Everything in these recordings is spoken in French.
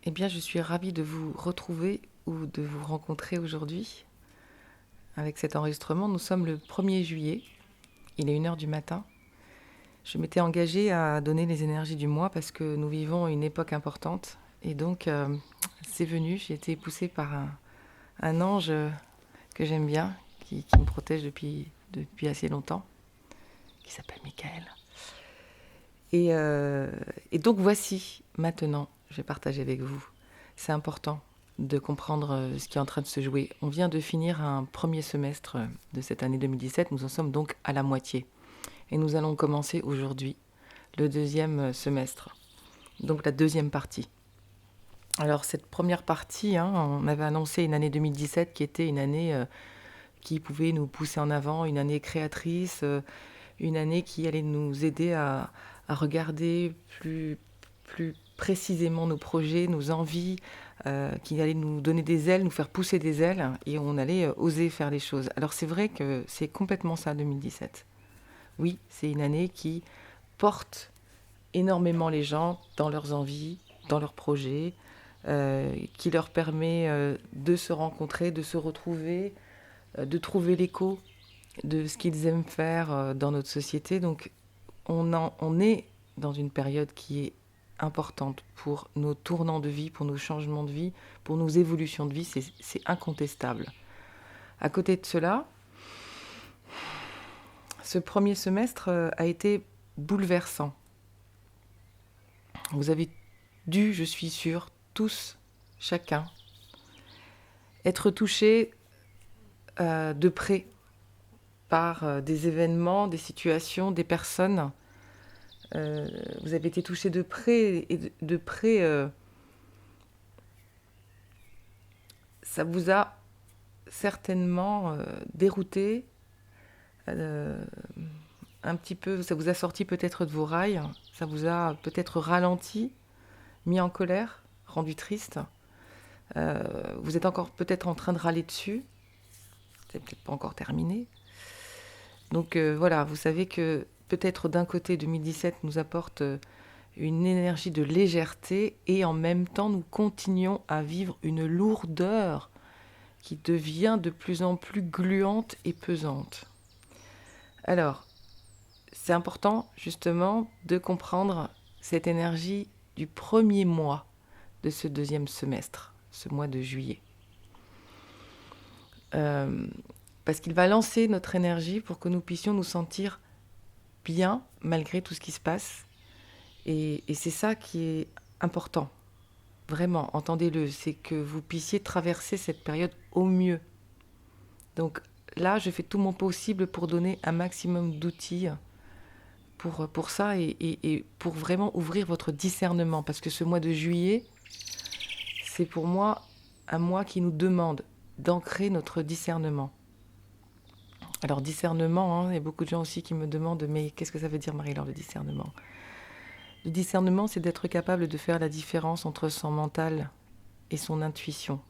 Eh bien, je suis ravie de vous retrouver ou de vous rencontrer aujourd'hui avec cet enregistrement. Nous sommes le 1er juillet, il est 1 heure du matin. Je m'étais engagée à donner les énergies du mois parce que nous vivons une époque importante. Et donc, c'est venu, j'ai été poussée par un ange que j'aime bien, qui me protège depuis assez longtemps, qui s'appelle Michael. Et donc voici, maintenant, je vais partager avec vous. C'est important de comprendre ce qui est en train de se jouer. On vient de finir un premier semestre de cette année 2017, nous en sommes donc à la moitié. Et nous allons commencer aujourd'hui le deuxième semestre, donc la deuxième partie. Alors cette première partie, on avait annoncé une année 2017 qui était une année qui pouvait nous pousser en avant, une année créatrice, une année qui allait nous aider à regarder plus précisément nos projets, nos envies, qui allait nous donner des ailes, nous faire pousser des ailes, et on allait oser faire les choses. Alors c'est vrai que c'est complètement ça 2017. Oui, c'est une année qui porte énormément les gens dans leurs envies, dans leurs projets, qui leur permet de se rencontrer, de se retrouver, de trouver l'écho de ce qu'ils aiment faire dans notre société. Donc on est dans une période qui est importante pour nos tournants de vie, pour nos changements de vie, pour nos évolutions de vie, c'est incontestable. À côté de cela, ce premier semestre a été bouleversant. Vous avez dû, je suis sûre, tous, chacun, être touchés de près par des événements, des situations, des personnes. Vous avez été touchés de près, et de près, ça vous a certainement dérouté, euh, un petit peu, ça vous a sorti peut-être de vos rails, ça vous a peut-être ralenti, mis en colère, rendu triste. Vous êtes encore peut-être en train de râler dessus, c'est peut-être pas encore terminé. Donc voilà, vous savez que peut-être d'un côté 2017 nous apporte une énergie de légèreté et en même temps nous continuons à vivre une lourdeur qui devient de plus en plus gluante et pesante. Alors, c'est important justement de comprendre cette énergie du premier mois de ce deuxième semestre, ce mois de juillet. Euh, Parce qu'il va lancer notre énergie pour que nous puissions nous sentir bien malgré tout ce qui se passe. Et c'est ça qui est important, vraiment, entendez-le, c'est que vous puissiez traverser cette période au mieux. Donc là, je fais tout mon possible pour donner un maximum d'outils pour ça et pour vraiment ouvrir votre discernement. Parce que ce mois de juillet, c'est pour moi un mois qui nous demande d'ancrer notre discernement. Alors discernement, il y a beaucoup de gens aussi qui me demandent, mais qu'est-ce que ça veut dire Marie-Laure, le discernement? Le discernement, c'est d'être capable de faire la différence entre son mental et son intuition,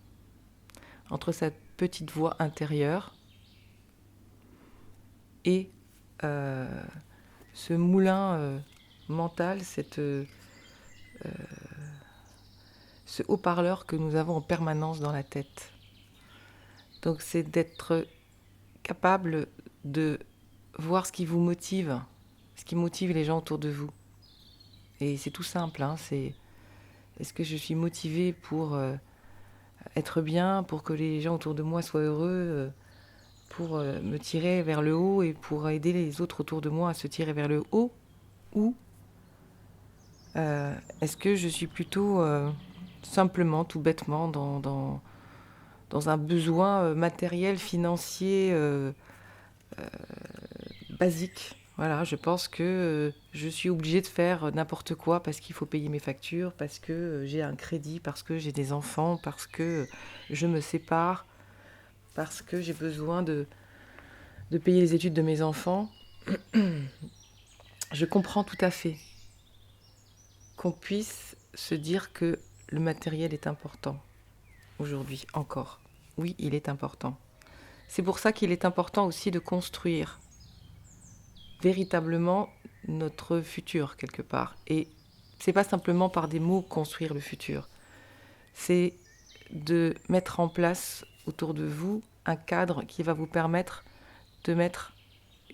entre sa petite voix intérieure et euh, ce moulin mental, ce haut-parleur que nous avons en permanence dans la tête. Donc c'est d'être capable de voir ce qui vous motive, ce qui motive les gens autour de vous. Et c'est tout simple, c'est est-ce que je suis motivée pour être bien, pour que les gens autour de moi soient heureux, pour me tirer vers le haut et pour aider les autres autour de moi à se tirer vers le haut, ou est-ce que je suis plutôt simplement, tout bêtement, dans un besoin matériel, financier, basique. Voilà, je pense que je suis obligée de faire n'importe quoi parce qu'il faut payer mes factures, parce que j'ai un crédit, parce que j'ai des enfants, parce que je me sépare, parce que j'ai besoin de payer les études de mes enfants. Je comprends tout à fait qu'on puisse se dire que le matériel est important aujourd'hui encore. Oui, il est important. C'est pour ça qu'il est important aussi de construire véritablement notre futur quelque part. Et c'est pas simplement par des mots construire le futur. c'est de mettre en place autour de vous un cadre qui va vous permettre de mettre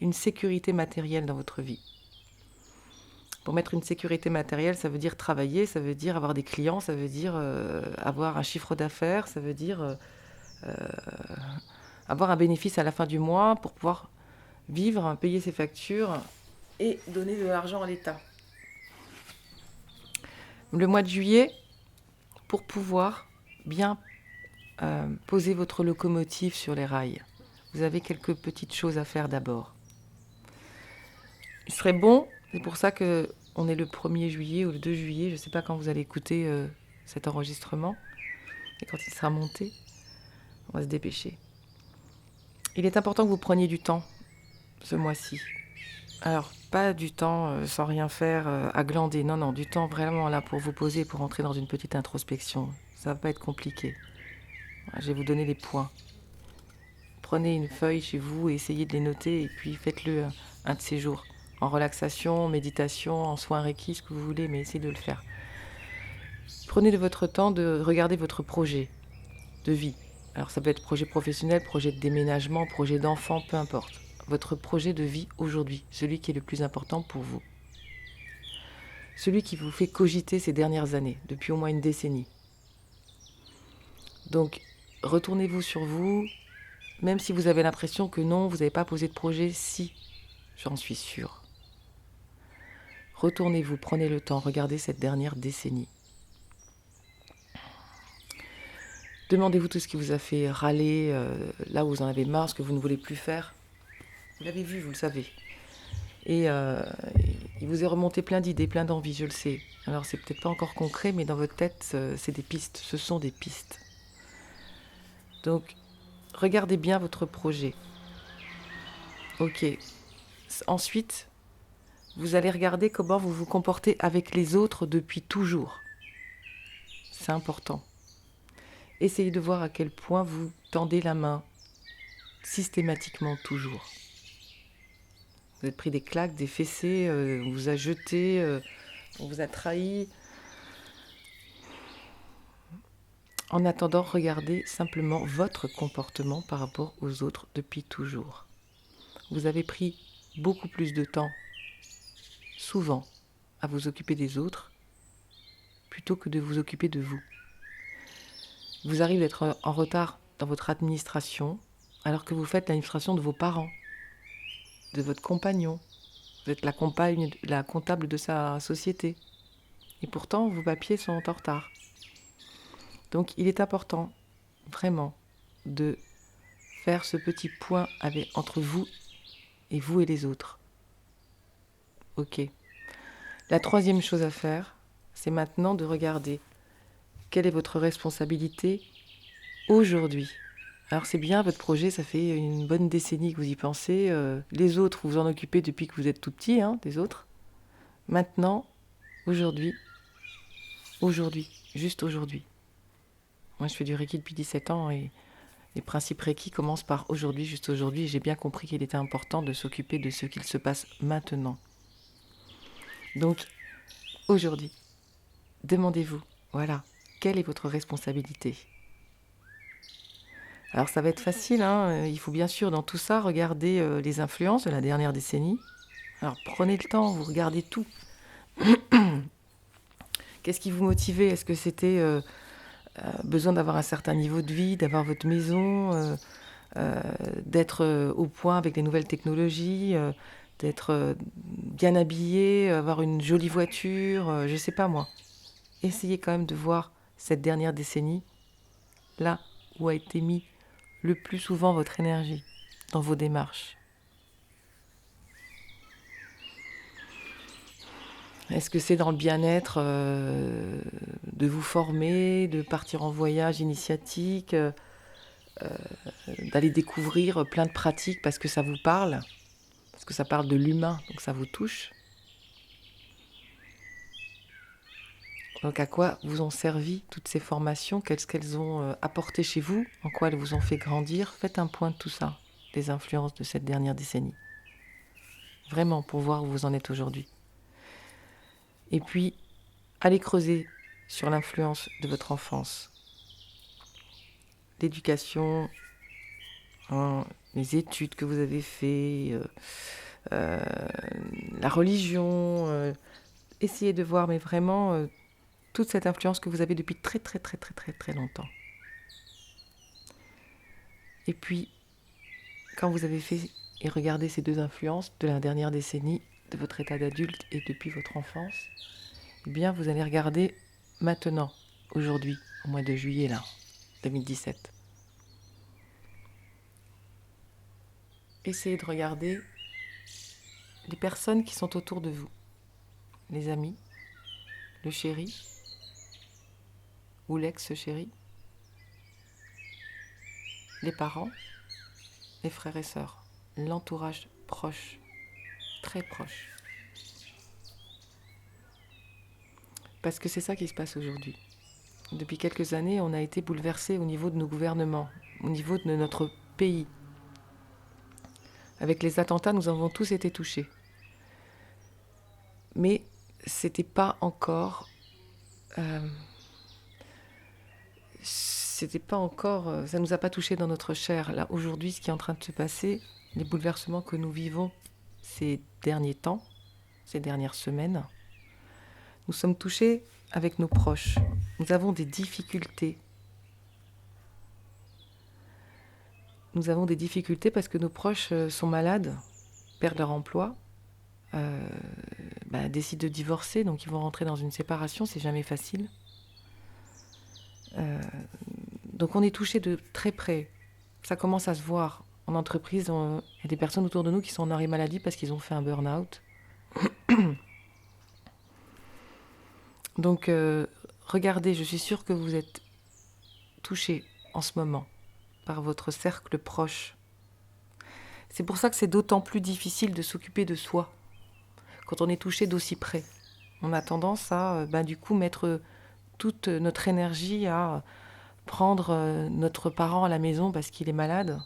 une sécurité matérielle dans votre vie. Pour mettre une sécurité matérielle, ça veut dire travailler, ça veut dire avoir des clients, ça veut dire avoir un chiffre d'affaires, ça veut dire avoir un bénéfice à la fin du mois pour pouvoir vivre, payer ses factures et donner de l'argent à l'État. Le mois de juillet, pour pouvoir bien poser votre locomotive sur les rails, vous avez quelques petites choses à faire d'abord. Il serait bon, c'est pour ça qu'on est le 1er juillet ou le 2 juillet, je ne sais pas quand vous allez écouter cet enregistrement, et quand il sera monté, on va se dépêcher. Il est important que vous preniez du temps ce mois-ci. Alors, pas du temps sans rien faire, à glander, non, du temps vraiment là pour vous poser, pour entrer dans une petite introspection. Ça va pas être compliqué. Je vais vous donner les points. Prenez une feuille chez vous et essayez de les noter, et puis faites-le un de ces jours. En relaxation, méditation, en soins Reiki, ce que vous voulez, mais essayez de le faire. Prenez de votre temps de regarder votre projet de vie. Alors ça peut être projet professionnel, projet de déménagement, projet d'enfant, peu importe. Votre projet de vie aujourd'hui, celui qui est le plus important pour vous. Celui qui vous fait cogiter ces dernières années, depuis au moins une décennie. Donc, retournez-vous sur vous, même si vous avez l'impression que non, vous n'avez pas posé de projet, si, j'en suis sûre. Retournez-vous, prenez le temps, regardez cette dernière décennie. Demandez-vous tout ce qui vous a fait râler, là où vous en avez marre, ce que vous ne voulez plus faire. Vous l'avez vu, vous le savez. Et il vous est remonté plein d'idées, plein d'envies, je le sais. Alors c'est peut-être pas encore concret, mais dans votre tête, c'est des pistes, ce sont des pistes. Donc, regardez bien votre projet. Ok. Ensuite, vous allez regarder comment vous vous comportez avec les autres depuis toujours. C'est important. Essayez de voir à quel point vous tendez la main, systématiquement, toujours. Vous êtes pris des claques, des fessées, on vous a jeté, on vous a trahi. En attendant, regardez simplement votre comportement par rapport aux autres depuis toujours. Vous avez pris beaucoup plus de temps, souvent, à vous occuper des autres, plutôt que de vous occuper de vous. Il vous arrive d'être en retard dans votre administration, alors que vous faites l'administration de vos parents, de votre compagnon. Vous êtes la comptable de sa société. Et pourtant, vos papiers sont en retard. Donc, il est important, vraiment, de faire ce petit point entre vous et les autres. Ok. La troisième chose à faire, c'est maintenant de regarder quelle est votre responsabilité aujourd'hui. Alors c'est bien, votre projet, ça fait une bonne décennie que vous y pensez. Les autres, vous vous en occupez depuis que vous êtes tout petit, des autres. Maintenant, aujourd'hui, juste aujourd'hui. Moi, je fais du Reiki depuis 17 ans et les principes Reiki commencent par aujourd'hui, juste aujourd'hui. Et j'ai bien compris qu'il était important de s'occuper de ce qu'il se passe maintenant. Donc, aujourd'hui, demandez-vous, voilà, quelle est votre responsabilité ? Alors ça va être facile, il faut bien sûr dans tout ça regarder les influences de la dernière décennie. Alors prenez le temps, vous regardez tout. Qu'est-ce qui vous motivait ? Est-ce que c'était besoin d'avoir un certain niveau de vie, d'avoir votre maison, d'être au point avec les nouvelles technologies, d'être bien habillé, avoir une jolie voiture, je ne sais pas moi. Essayez quand même de voir cette dernière décennie, là où a été mis le plus souvent votre énergie dans vos démarches. Est-ce que c'est dans le bien-être de vous former, de partir en voyage initiatique, d'aller découvrir plein de pratiques parce que ça vous parle, parce que ça parle de l'humain, donc ça vous touche. Donc à quoi vous ont servi toutes ces formations ? Qu'est-ce qu'elles ont apporté chez vous ? En quoi elles vous ont fait grandir ? Faites un point de tout ça, des influences de cette dernière décennie. Vraiment, pour voir où vous en êtes aujourd'hui. Et puis, allez creuser sur l'influence de votre enfance. l'éducation, hein, les études que vous avez faites, euh, la religion. Essayez de voir, mais vraiment, toute cette influence que vous avez depuis très très très très très très longtemps. Et puis, quand vous avez fait et regardé ces deux influences de la dernière décennie, de votre état d'adulte et depuis votre enfance, eh bien, vous allez regarder maintenant, aujourd'hui, au mois de juillet, là, 2017. Essayez de regarder les personnes qui sont autour de vous, les amis, le chéri ou l'ex-chéri, les parents, les frères et sœurs, l'entourage proche, très proche. Parce que c'est ça qui se passe aujourd'hui. Depuis quelques années, on a été bouleversés au niveau de nos gouvernements, au niveau de notre pays. Avec les attentats, nous avons tous été touchés. Mais c'était pas encore... ça nous a pas touchés dans notre chair. Là, aujourd'hui, ce qui est en train de se passer, les bouleversements que nous vivons ces derniers temps, ces dernières semaines, nous sommes touchés avec nos proches. Nous avons des difficultés. Nous avons des difficultés parce que nos proches sont malades, perdent leur emploi, décident de divorcer, donc ils vont rentrer dans une séparation, c'est jamais facile. Donc on est touché de très près. Ça commence à se voir. En entreprise, il y a des personnes autour de nous qui sont en arrêt maladie parce qu'ils ont fait un burn-out. Donc regardez, je suis sûre que vous êtes touchés en ce moment par votre cercle proche. C'est pour ça que c'est d'autant plus difficile de s'occuper de soi quand on est touché d'aussi près. On a tendance à, du coup, mettre toute notre énergie à prendre notre parent à la maison parce qu'il est malade.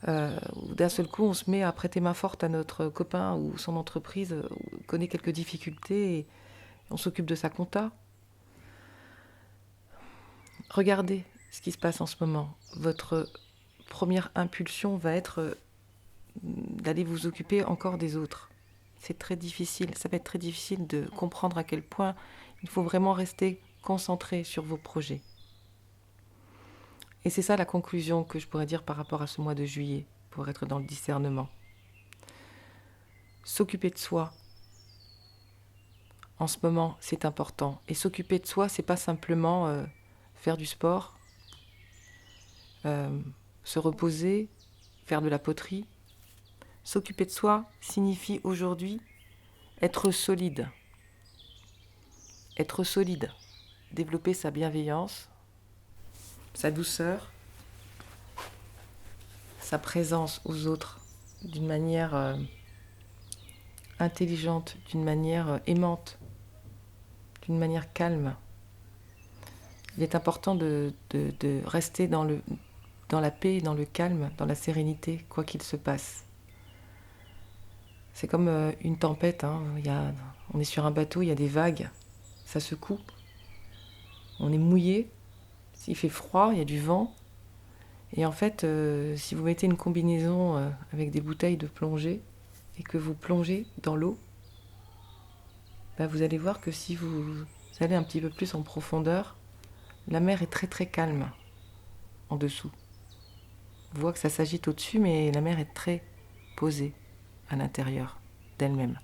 D'un seul coup, on se met à prêter main forte à notre copain ou son entreprise connaît quelques difficultés et on s'occupe de sa compta. Regardez ce qui se passe en ce moment. Votre première impulsion va être d'aller vous occuper encore des autres. C'est très difficile, ça va être très difficile de comprendre à quel point il faut vraiment rester concentré sur vos projets. Et c'est ça la conclusion que je pourrais dire par rapport à ce mois de juillet, pour être dans le discernement. S'occuper de soi, en ce moment, c'est important. Et s'occuper de soi, c'est pas simplement faire du sport, se reposer, faire de la poterie. S'occuper de soi signifie aujourd'hui être solide. Être solide, développer sa bienveillance, sa douceur, sa présence aux autres d'une manière intelligente, d'une manière aimante, d'une manière calme. Il est important de rester dans la paix, dans le calme, dans la sérénité, quoi qu'il se passe. C'est comme une tempête, hein. On est sur un bateau, il y a des vagues, ça secoue. On est mouillé, il fait froid, il y a du vent. Et en fait, si vous mettez une combinaison avec des bouteilles de plongée et que vous plongez dans l'eau, vous allez voir que si vous allez un petit peu plus en profondeur, la mer est très très calme en dessous. On voit que ça s'agite au-dessus, mais la mer est très posée à l'intérieur d'elle-même.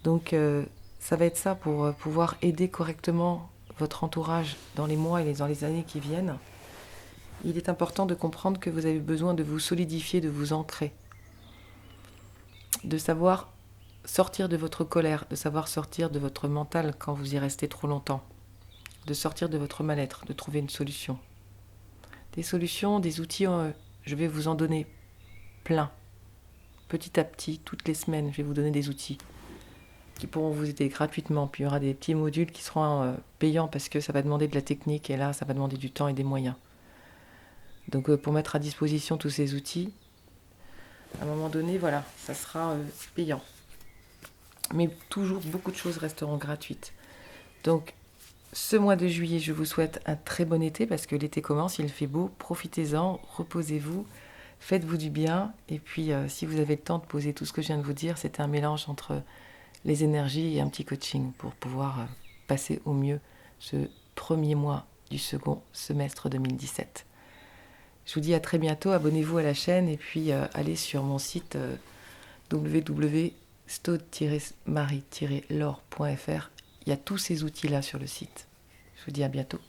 Donc ça va être ça pour pouvoir aider correctement votre entourage dans les mois et dans les années qui viennent. Il est important de comprendre que vous avez besoin de vous solidifier, de vous ancrer, de savoir sortir de votre colère, de savoir sortir de votre mental quand vous y restez trop longtemps, de sortir de votre mal-être, de trouver une solution. Des solutions, des outils, je vais vous en donner plein. Petit à petit, toutes les semaines, je vais vous donner des outils qui pourront vous aider gratuitement. Puis il y aura des petits modules qui seront payants parce que ça va demander de la technique et là, ça va demander du temps et des moyens. Donc pour mettre à disposition tous ces outils, à un moment donné, voilà, ça sera payant. Mais toujours, beaucoup de choses resteront gratuites. Donc, Ce mois de juillet, je vous souhaite un très bon été parce que l'été commence, il fait beau, profitez-en, reposez-vous, faites-vous du bien. Et puis, si vous avez le temps de poser tout ce que je viens de vous dire, c'est un mélange entre les énergies et un petit coaching pour pouvoir passer au mieux ce premier mois du second semestre 2017. Je vous dis à très bientôt, abonnez-vous à la chaîne et puis allez sur mon site www.staude-marie-laure.fr. Il y a tous ces outils-là sur le site. Je vous dis à bientôt.